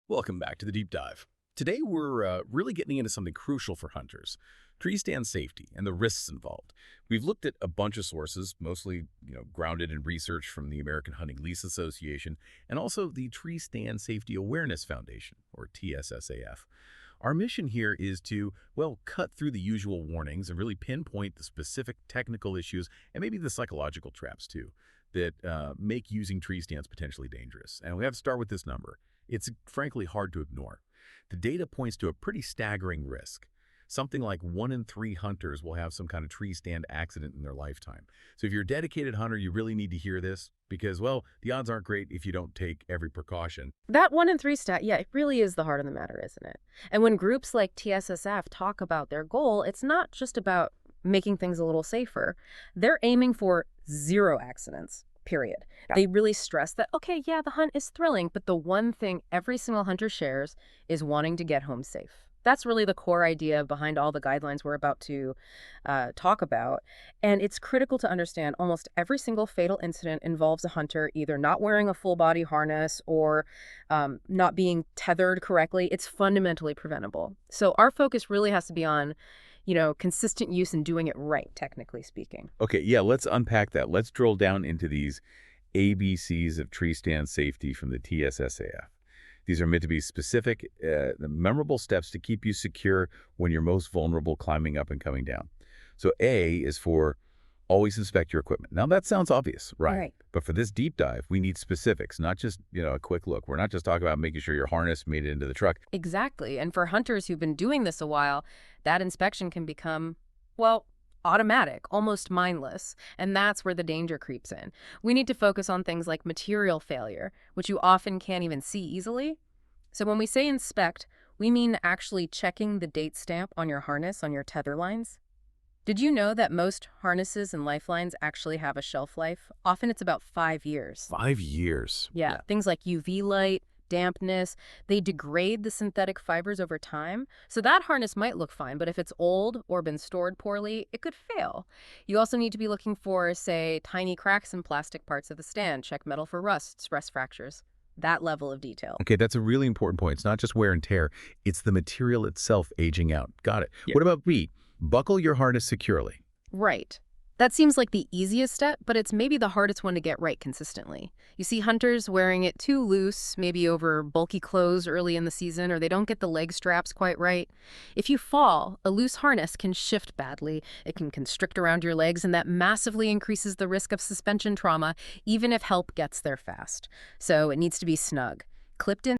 Welcome back to the Deep Dive. Today we're really getting into something crucial for hunters, tree stand safety and the risks involved. We've looked at a bunch of sources, mostly grounded in research from the American Hunting Lease Association and also the Tree Stand Safety Awareness Foundation, or TSSAF. Our mission here is to, well, cut through the usual warnings and really pinpoint the specific technical issues and maybe the psychological traps too that make using tree stands potentially dangerous. And we have to start with this number. It's frankly hard to ignore. The data points to a pretty staggering risk. Something like 1 in 3 hunters will have some kind of tree stand accident in their lifetime. So if you're a dedicated hunter, you really need to hear this because, well, the odds aren't great if you don't take every precaution. That 1 in 3 stat, yeah, it really is the heart of the matter, isn't it? And when groups like TSSF talk about their goal, it's not just about making things a little safer. They're aiming for 0 accidents. Period. Yeah. They really stress that, okay, yeah, the hunt is thrilling, but the one thing every single hunter shares is wanting to get home safe. That's really the core idea behind all the guidelines we're about to talk about. And it's critical to understand almost every single fatal incident involves a hunter either not wearing a full body harness or not being tethered correctly. It's fundamentally preventable. So our focus really has to be on consistent use and doing it right, technically speaking. Okay, yeah, let's unpack that. Let's drill down into these ABCs of tree stand safety from the TSSAF. These are meant to be specific, the memorable steps to keep you secure when you're most vulnerable climbing up and coming down. So A is for always inspect your equipment. Now that sounds obvious, right? But for this deep dive, we need specifics, not just, a quick look. We're not just talking about making sure your harness made it into the truck. Exactly. And for hunters who've been doing this a while, that inspection can become, well, automatic, almost mindless. And that's where the danger creeps in. We need to focus on things like material failure, which you often can't even see easily. So when we say inspect, we mean actually checking the date stamp on your harness on your tether lines. Did you know that most harnesses and lifelines actually have a shelf life? Often it's about 5 years. 5 years? Yeah, things like UV light, dampness, they degrade the synthetic fibers over time. So that harness might look fine, but if it's old or been stored poorly, it could fail. You also need to be looking for, say, tiny cracks in plastic parts of the stand. Check metal for rusts, rust fractures. That level of detail. Okay, that's a really important point. It's not just wear and tear. It's the material itself aging out. Got it. Yeah. What about B? Buckle your harness securely. Right. That seems like the easiest step, but it's maybe the hardest one to get right consistently. You see hunters wearing it too loose, maybe over bulky clothes early in the season, or they don't get the leg straps quite right. If you fall, a loose harness can shift badly. It can constrict around your legs, and that massively increases the risk of suspension trauma, even if help gets there fast. So it needs to be snug, clipped in